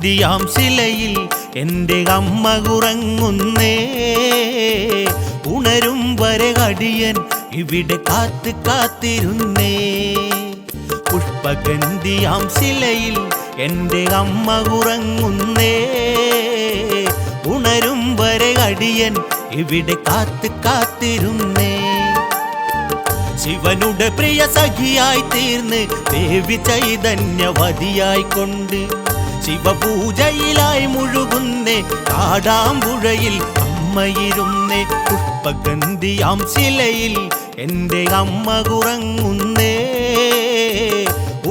പുഷ്പഗന്ധിയാം ശിലയിൽ എൻ്റെ അമ്മ ഉറങ്ങുന്നേ. ഉണരും വരെ അടിയൻ ഇവിടെ കാത്ത് കാത്തിരുന്നേ. പുഷ്പഗന്ധിയാം ശിലയിൽ എൻ്റെ അമ്മ ഉറങ്ങുന്നേ. ഉണരും വരെ അടിയൻ ഇവിടെ കാത്ത് കാത്തിരുന്നേ. ശിവനുടെ പ്രിയ സഖിയായി തീർന്ന് ദേവി ചൈതന്യവതിയായിക്കൊണ്ട് ശിവപൂജയിലായി മുഴുകുന്നേ. കാടാമ്പുഴയിൽ അമ്മയിരുന്നേ. പുഷ്പഗന്ധിയാം ശിലയിൽ എൻ്റെ അമ്മ ഉറങ്ങുന്നേ.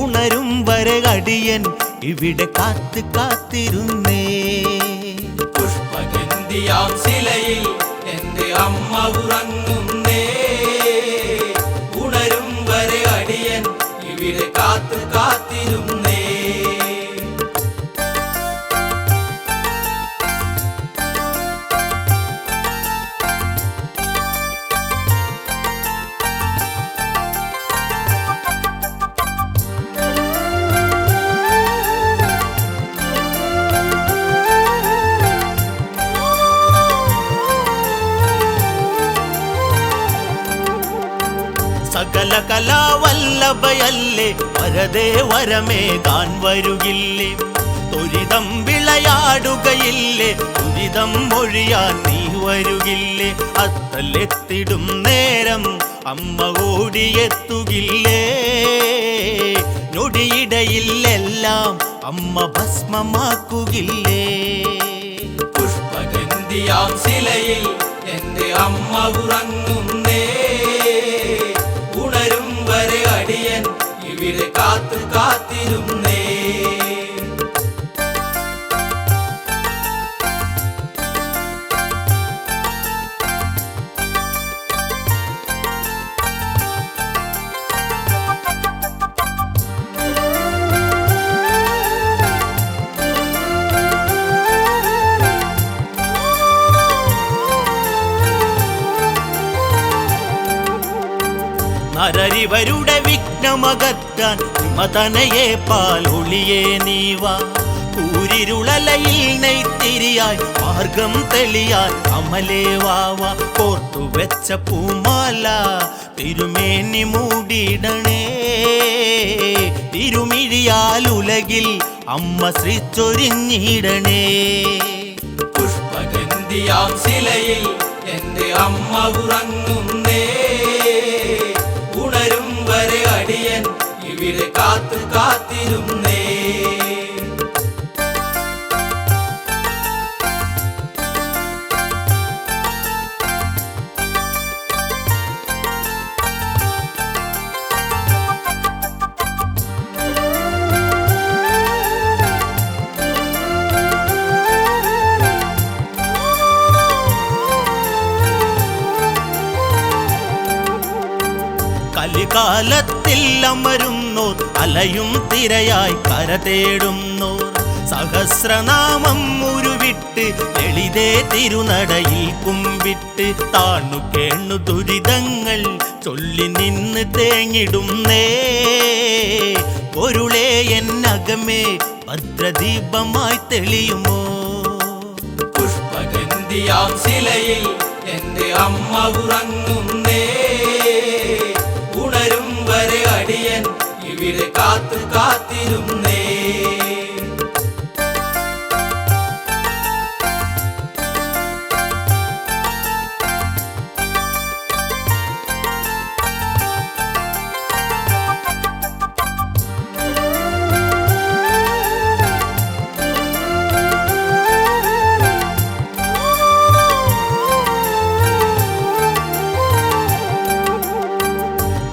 ഉണരും വരെ അടിയൻ ഇവിടെ കാത്ത് കാത്തിരുന്നേ. പുഷ്പഗന്ധിയാം ശിലയിൽ എൻ്റെ അമ്മ ഉറങ്ങുന്നേ. ഉണരും വരെ അടിയൻ ഇവിടെ കാത്ത് കാത്തിരുന്നേ. സകല കലാവല്ലഭയല്ലേ വരദേ വരമേകാൻ വരുകില്ലേ. തൊരിതം വിളയാടുകയില്ലേ ദുരിതം ഒഴിയാൻ നീ വരുകില്ലേ. അത്തലെത്തിടും നേരം അമ്മ ഓടിയെത്തുകില്ലേ. നൊടിയിടയിലെല്ലാം അമ്മ ഭസ്മമാക്കുകില്ലേ. പുഷ്പഗന്ധിയാം ശിലയിൽ എൻ്റെ അമ്മ ഉറങ്ങുന്നേ. ഉണരും വരെ അടിയൻ ഇവിടെ കാത്ത് കാത്തിരുന്നേ. നരരിവരുടെ വിഘ്നമകറ്റാൻ മതനയെ പാലൊളിയേ നീവാ. കൂരിരുളലയിൽ നെയ്ത്തിരിയായി മാർഗം തെളിയാൻ അമലേ വാവാ. കോർത്തുവെച്ച പൂമാല തിരുമേനി മൂടിയിടണേ. തിരുമിഴിയാൽ ഉലകിൽ അമ്മ ശ്രീച്ചൊരിഞ്ഞിടണേ. പുഷ്പഗന്ധിയാം ശിലയിൽ എൻ്റെ അമ്മ ഉറങ്ങുന്നേ. ഉണരും വരെ അടിയൻ ഇവിടെ കാത്ത് കാത്തിരുന്നേ. കലികാലത്തിൽ അമരുന്നോർ അലയും തിരയായി കര തേടുന്നോർ. സഹസ്രനാമം ഉരുവിട്ട് എളിതേ തിരുനടയിൽ കുമ്പിട്ട് താണു കേണു ദുരിതങ്ങൾ ചൊല്ലി നിന്ന് തേങ്ങിടുന്നേ. പൊരുളേ എന്നകമേ ഭദ്രദീപമായി തെളിയുമോ. പുഷ്പഗന്ധിയാം ശിലയിൽ എൻ്റെ അമ്മ ഉറങ്ങുന്നേ. ഉണരും വരെ അടിയൻ ഇവിടെ കാത്ത് കാത്തിരുന്നേ.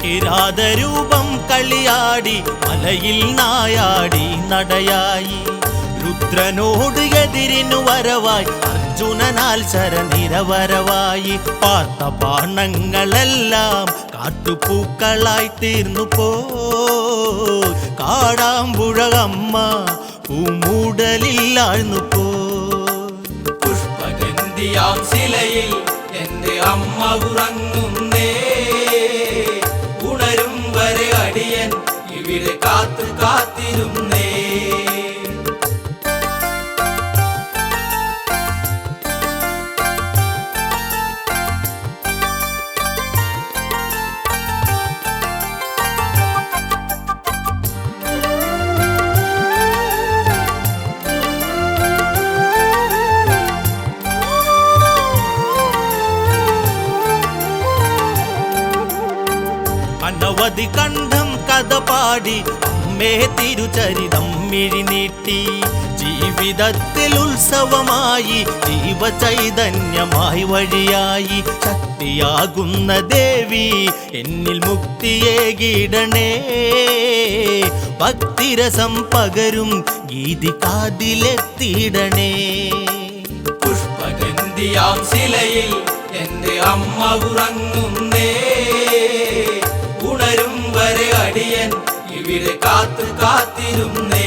കിരാതരൂപം കളിയാടി മലയിൽ നായാടി നടയായി. രുദ്രനോട് എതിരിനു വരവായി അർജുനനാൽ ശരനിരവരവായി. പാർത്ത ബാണങ്ങളെല്ലാം കാട്ടുപൂക്കളായി തീർന്നു പോയി. കാടാമ്പുഴ അമ്മ പൂമൂടലില്ലാഴ്ന്നു പോയി. പുഷ്പഗന്ധിയാം ശിലയിൽ എൻ്റെ അമ്മ ഉറങ്ങുന്നേ. ഉണരും വരെ അടിയൻ ഇവിടെ കാത്ത് കാത്തിരുന്നേ. അനവധി കണ്ഠം കഥ പാടി അമ്മേ തിരുചരിതം മിഴിനീട്ടി ജീവിതത്തിൽ ഉത്സവമായി ജീവചൈതന്യമായി വഴിയായി ശക്തിയാകുന്ന ദേവി എന്നിൽ മുക്തിയേകിടണേ ഭക്തിരസം പകരും ഗീതി കാതിലെത്തിയിടണേ പുഷ്പഗന്ധിയാം ശിലയിൽ എന്റെ അമ്മ ഉറങ്ങുന്നേ ഉണരും വരെ അടിയൻ ഇവിടെ കാത്തു കാത്തിരുന്നേ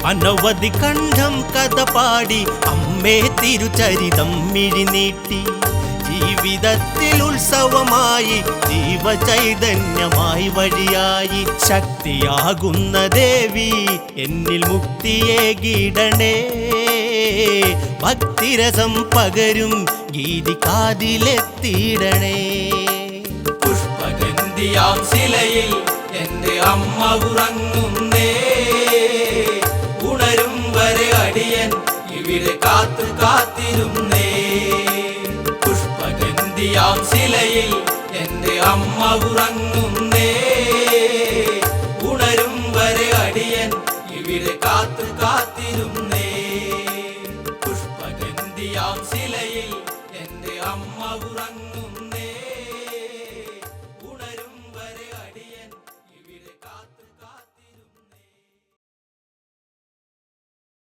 അനവധി കണ്ഠം കഥ പാടി അമ്മേ തിരുചരിതം മിഴിനീട്ടി ജീവിതത്തിൽ ഉത്സവമായി ജീവചൈതന്യമായി വഴിയായി ശക്തിയാകുന്ന ദേവി എന്നിൽ മുക്തിയേകിടണേ ഭക്തിരസം പകരും ഗീതി കാതിലെത്തിയിടണേ പുഷ്പഗന്ധിയാം ശിലയിൽ എന്റെ അമ്മ ഉറങ്ങുന്നേ ഉണരും വരെ അടിയൻ ഇവിടെ കാത്തു കാത്തിരുന്നേ പുഷ്പഗന്ധിയാം ശിലയിൽ എന്റെ അമ്മ ഉറങ്ങുന്നേ